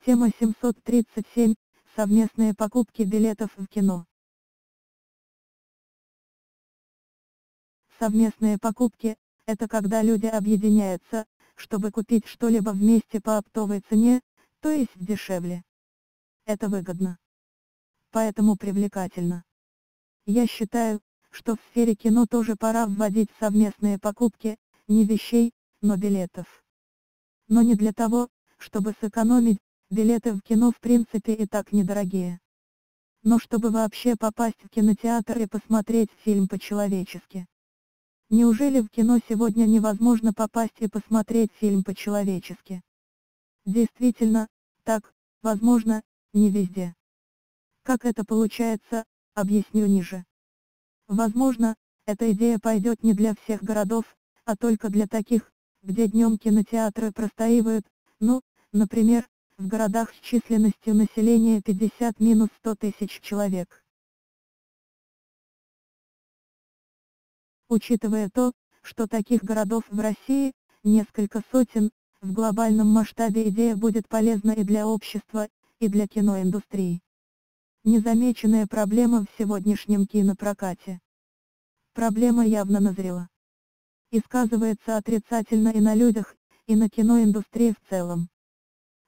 Тема 737. Совместные покупки билетов в кино. Совместные покупки – это когда люди объединяются, чтобы купить что-либо вместе по оптовой цене, то есть дешевле. Это выгодно. Поэтому привлекательно. Я считаю, что в сфере кино тоже пора вводить совместные покупки, не вещей, но билетов. Но не для того, чтобы сэкономить, билеты в кино в принципе и так недорогие. Но чтобы вообще попасть в кинотеатр и посмотреть фильм по-человечески. Неужели в кино сегодня невозможно попасть и посмотреть фильм по-человечески? Действительно, так, возможно, не везде. Как это получается, объясню ниже. Возможно, эта идея пойдет не для всех городов, а только для таких, где днем кинотеатры простаивают, например, в городах с численностью населения 50-100 тысяч человек. Учитывая то, что таких городов в России несколько сотен, в глобальном масштабе идея будет полезна и для общества, и для киноиндустрии. Незамеченная проблема в сегодняшнем кинопрокате. Проблема явно назрела. И сказывается отрицательно и на людях, и на киноиндустрии в целом.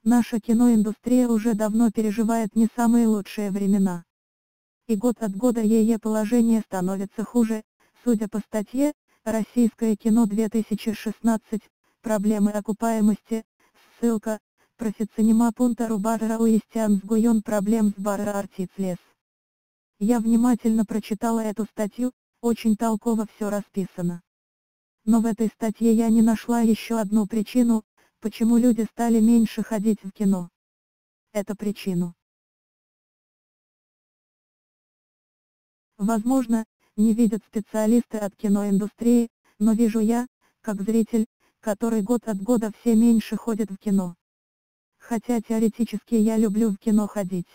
Наша киноиндустрия уже давно переживает не самые лучшие времена. И год от года ее положение становится хуже, судя по статье «Российское кино 2016. Проблемы окупаемости», ссылка, профицинема.ру барра уистиан сгуен проблем с барра артицлес. Я внимательно прочитала эту статью, очень толково все расписано. Но в этой статье я не нашла еще одну причину, почему люди стали меньше ходить в кино. Это причину. Возможно, не видят специалисты от киноиндустрии, но вижу я, как зритель, который год от года все меньше ходит в кино. Хотя теоретически я люблю в кино ходить.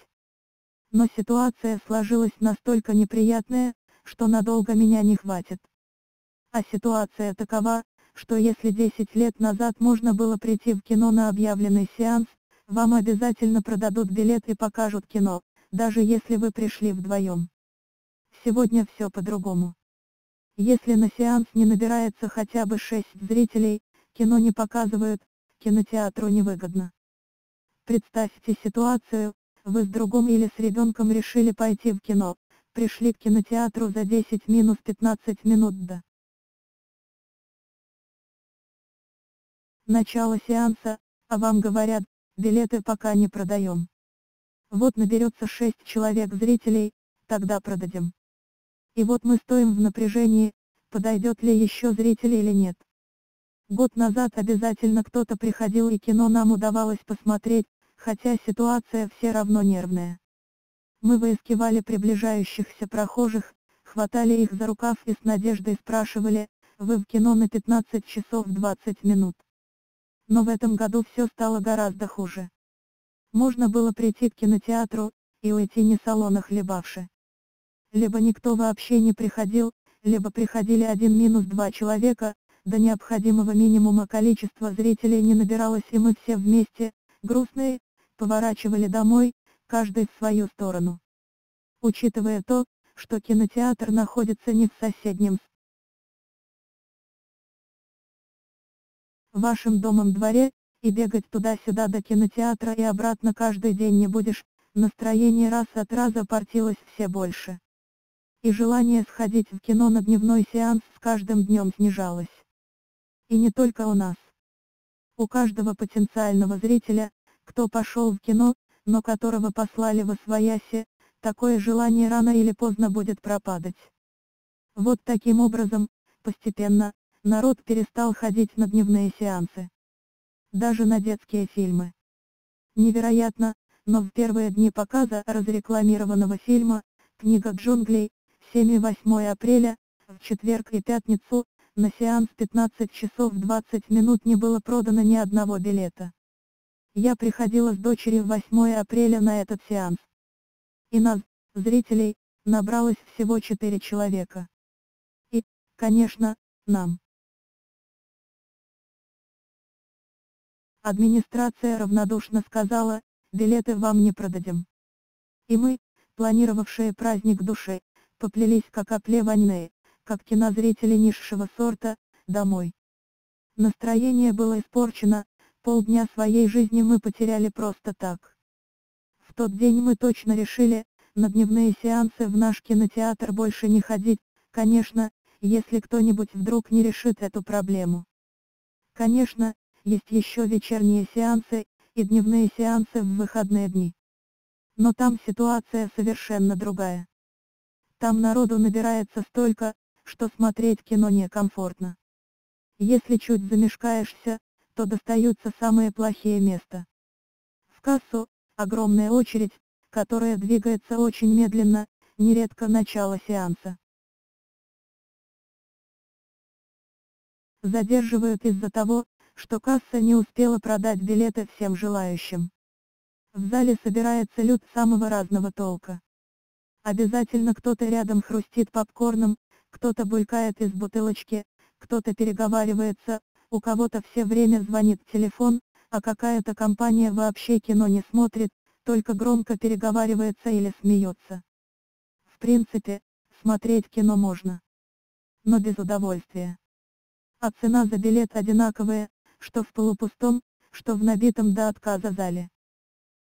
Но ситуация сложилась настолько неприятная, что надолго меня не хватит. А ситуация такова, что если 10 лет назад можно было прийти в кино на объявленный сеанс, вам обязательно продадут билет и покажут кино, даже если вы пришли вдвоем. Сегодня все по-другому. Если на сеанс не набирается хотя бы 6 зрителей, кино не показывают, кинотеатру невыгодно. Представьте ситуацию, вы с другом или с ребенком решили пойти в кино, пришли к кинотеатру за 10-15 минут до начала сеанса, а вам говорят, билеты пока не продаем. Вот наберется 6 человек зрителей, тогда продадим. И вот мы стоим в напряжении, подойдет ли еще зрители или нет. Год назад обязательно кто-то приходил и кино нам удавалось посмотреть, хотя ситуация все равно нервная. Мы выискивали приближающихся прохожих, хватали их за рукав и с надеждой спрашивали: вы в кино на 15 часов 20 минут. Но в этом году все стало гораздо хуже. Можно было прийти к кинотеатру и уйти не солоно хлебавши. Либо никто вообще не приходил, либо приходили 1-2 человека, до необходимого минимума количества зрителей не набиралось, и мы все вместе, грустные, поворачивали домой, каждый в свою сторону. Учитывая то, что кинотеатр находится не в соседнем с вашим домом дворе, и бегать туда-сюда до кинотеатра и обратно каждый день не будешь, настроение раз от раза портилось все больше. И желание сходить в кино на дневной сеанс с каждым днем снижалось. И не только у нас. У каждого потенциального зрителя, кто пошел в кино, но которого послали восвояси, такое желание рано или поздно будет пропадать. Вот таким образом, постепенно, народ перестал ходить на дневные сеансы. Даже на детские фильмы. Невероятно, но в первые дни показа разрекламированного фильма «Книга джунглей», 7 и 8 апреля, в четверг и пятницу, на сеанс 15 часов 20 минут не было продано ни одного билета. Я приходила с дочерью 8 апреля на этот сеанс. И нас, зрителей, набралось всего 4 человека. И, конечно, нам. Администрация равнодушно сказала: билеты вам не продадим. И мы, планировавшие праздник души, поплелись как оплеванные, как кинозрители низшего сорта, домой. Настроение было испорчено, полдня своей жизни мы потеряли просто так. В тот день мы точно решили, на дневные сеансы в наш кинотеатр больше не ходить, конечно, если кто-нибудь вдруг не решит эту проблему. Конечно, есть еще вечерние сеансы, и дневные сеансы в выходные дни. Но там ситуация совершенно другая. Там народу набирается столько, что смотреть кино некомфортно. Если чуть замешкаешься, то достаются самые плохие места. В кассу огромная очередь, которая двигается очень медленно, нередко начало сеанса. Задерживают из-за того, что касса не успела продать билеты всем желающим. В зале собирается люд самого разного толка. Обязательно кто-то рядом хрустит попкорном, кто-то булькает из бутылочки, кто-то переговаривается, у кого-то все время звонит телефон, а какая-то компания вообще кино не смотрит, только громко переговаривается или смеется. В принципе, смотреть кино можно, но без удовольствия. А цена за билет одинаковая, что в полупустом, что в набитом до отказа зале.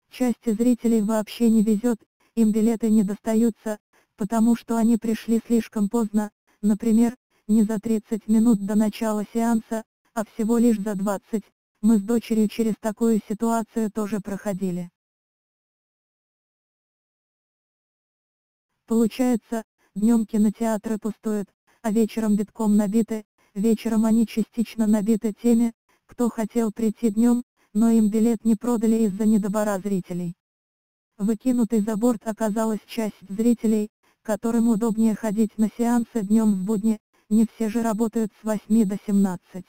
Части зрителей вообще не везет, им билеты не достаются, потому что они пришли слишком поздно, например, не за 30 минут до начала сеанса, а всего лишь за 20, мы с дочерью через такую ситуацию тоже проходили. Получается, днем кинотеатры пустуют, а вечером битком набиты, вечером они частично набиты теми, кто хотел прийти днем, но им билет не продали из-за недобора зрителей. Выкинутой за борт оказалась часть зрителей, которым удобнее ходить на сеансы днем в будни, не все же работают с 8 до 17.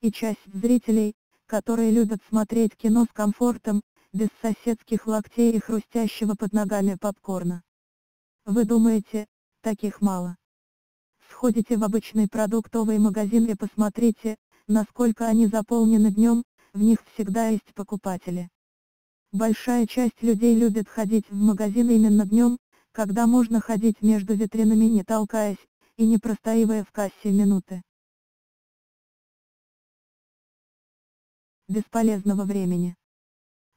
И часть зрителей, которые любят смотреть кино с комфортом, без соседских локтей и хрустящего под ногами попкорна. Вы думаете, таких мало? Сходите в обычный продуктовый магазин и посмотрите, насколько они заполнены днем, в них всегда есть покупатели. Большая часть людей любит ходить в магазин именно днем, когда можно ходить между витринами не толкаясь, и не простоивая в кассе минуты. Бесполезного времени.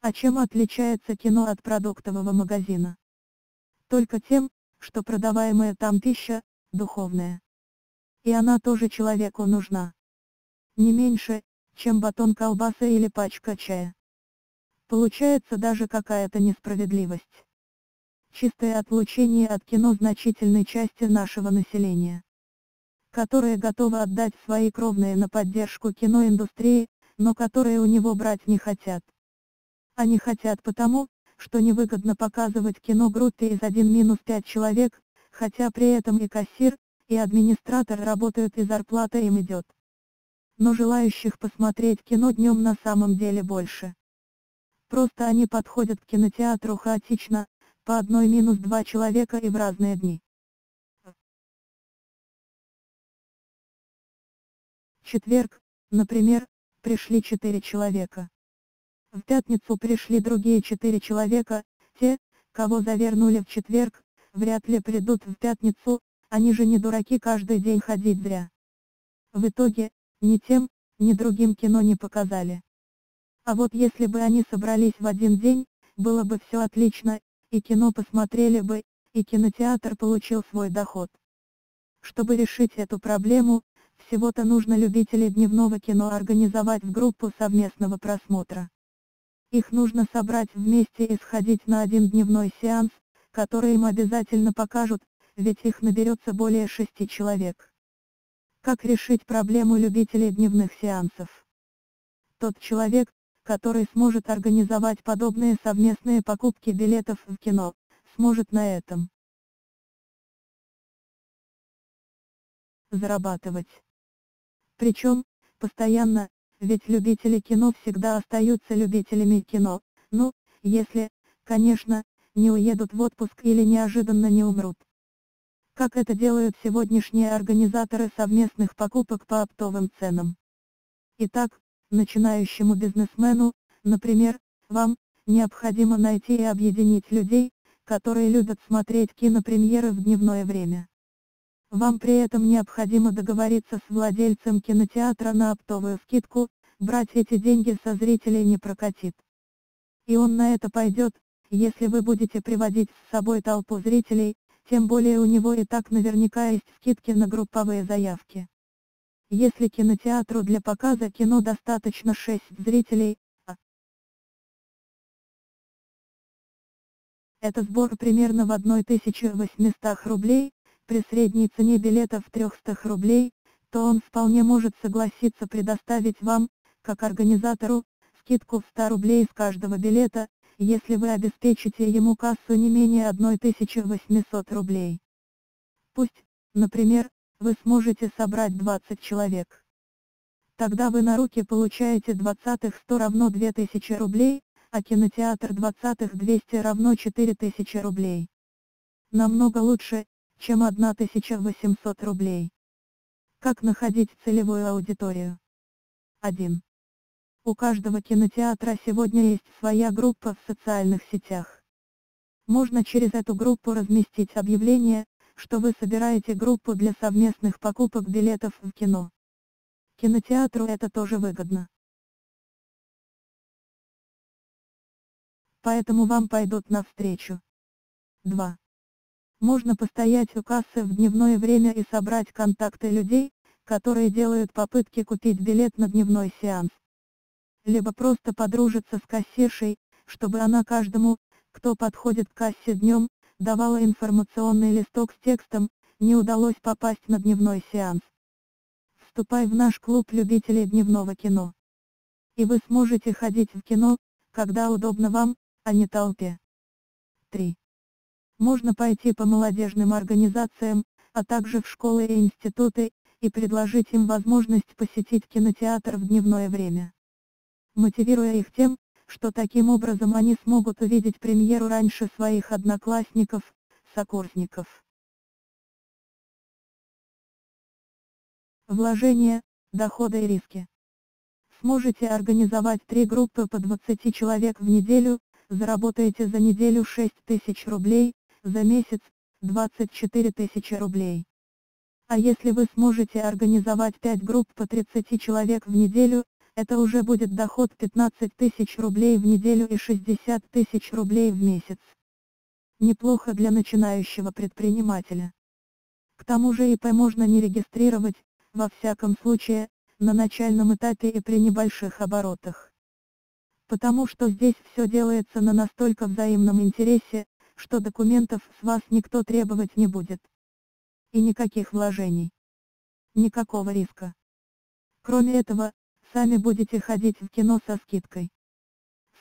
А чем отличается кино от продуктового магазина? Только тем, что продаваемая там пища, духовная. И она тоже человеку нужна. Не меньше, чем батон колбасы или пачка чая. Получается даже какая-то несправедливость. Чистое отлучение от кино значительной части нашего населения, которое готово отдать свои кровные на поддержку киноиндустрии, но которые у него брать не хотят. Они хотят потому, что невыгодно показывать кино группе из 1-5 человек, хотя при этом и кассир, и администратор работают и зарплата им идет. Но желающих посмотреть кино днем на самом деле больше. Просто они подходят к кинотеатру хаотично, по 1-2 человека и в разные дни. В четверг, например, пришли 4 человека. В пятницу пришли другие 4 человека, те, кого завернули в четверг, вряд ли придут в пятницу, они же не дураки каждый день ходить зря. В итоге, ни тем, ни другим кино не показали. А вот если бы они собрались в один день, было бы все отлично, и кино посмотрели бы, и кинотеатр получил свой доход. Чтобы решить эту проблему, всего-то нужно любителей дневного кино организовать в группу совместного просмотра. Их нужно собрать вместе и сходить на один дневной сеанс, который им обязательно покажут, ведь их наберется более 6 человек. Как решить проблему любителей дневных сеансов? Тот человек, который сможет организовать подобные совместные покупки билетов в кино, сможет на этом зарабатывать. Причем, постоянно, ведь любители кино всегда остаются любителями кино, ну, если, конечно, не уедут в отпуск или неожиданно не умрут. Как это делают сегодняшние организаторы совместных покупок по оптовым ценам. Итак, начинающему бизнесмену, например, вам, необходимо найти и объединить людей, которые любят смотреть кинопремьеры в дневное время. Вам при этом необходимо договориться с владельцем кинотеатра на оптовую скидку, брать эти деньги со зрителей не прокатит. И он на это пойдет, если вы будете приводить с собой толпу зрителей, тем более у него и так наверняка есть скидки на групповые заявки. Если кинотеатру для показа кино достаточно 6 зрителей, это сбор примерно в 1800 рублей, при средней цене билета в 300 рублей, то он вполне может согласиться предоставить вам, как организатору, скидку в 100 рублей с каждого билета, если вы обеспечите ему кассу не менее 1800 рублей. Пусть, например, вы сможете собрать 20 человек. Тогда вы на руки получаете 100 равно 2000 рублей, а кинотеатр 200 равно 4000 рублей. Намного лучше, чем 1800 рублей. Как находить целевую аудиторию? 1. У каждого кинотеатра сегодня есть своя группа в социальных сетях. Можно через эту группу разместить объявление, что вы собираете группу для совместных покупок билетов в кино. Кинотеатру это тоже выгодно. Поэтому вам пойдут навстречу. 2. Можно постоять у кассы в дневное время и собрать контакты людей, которые делают попытки купить билет на дневной сеанс. Либо просто подружиться с кассиршей, чтобы она каждому, кто подходит к кассе днем, давала информационный листок с текстом: «Не удалось попасть на дневной сеанс. Вступай в наш клуб любителей дневного кино». И вы сможете ходить в кино, когда удобно вам, а не толпе. 3. Можно пойти по молодежным организациям, а также в школы и институты, и предложить им возможность посетить кинотеатр в дневное время, мотивируя их тем, что таким образом они смогут увидеть премьеру раньше своих одноклассников, сокурсников. Вложения, доходы и риски. Сможете организовать 3 группы по 20 человек в неделю, заработаете за неделю 6000 рублей, за месяц – 24 тысячи рублей. А если вы сможете организовать 5 групп по 30 человек в неделю, это уже будет доход 15 тысяч рублей в неделю и 60 тысяч рублей в месяц. Неплохо для начинающего предпринимателя. К тому же ИП можно не регистрировать, во всяком случае, на начальном этапе и при небольших оборотах. Потому что здесь все делается на настолько взаимном интересе, что документов с вас никто требовать не будет. И никаких вложений. Никакого риска. Кроме этого, сами будете ходить в кино со скидкой.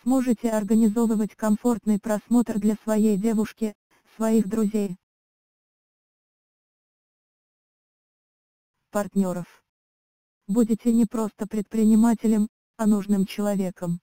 Сможете организовывать комфортный просмотр для своей девушки, своих друзей, партнеров. Будете не просто предпринимателем, а нужным человеком.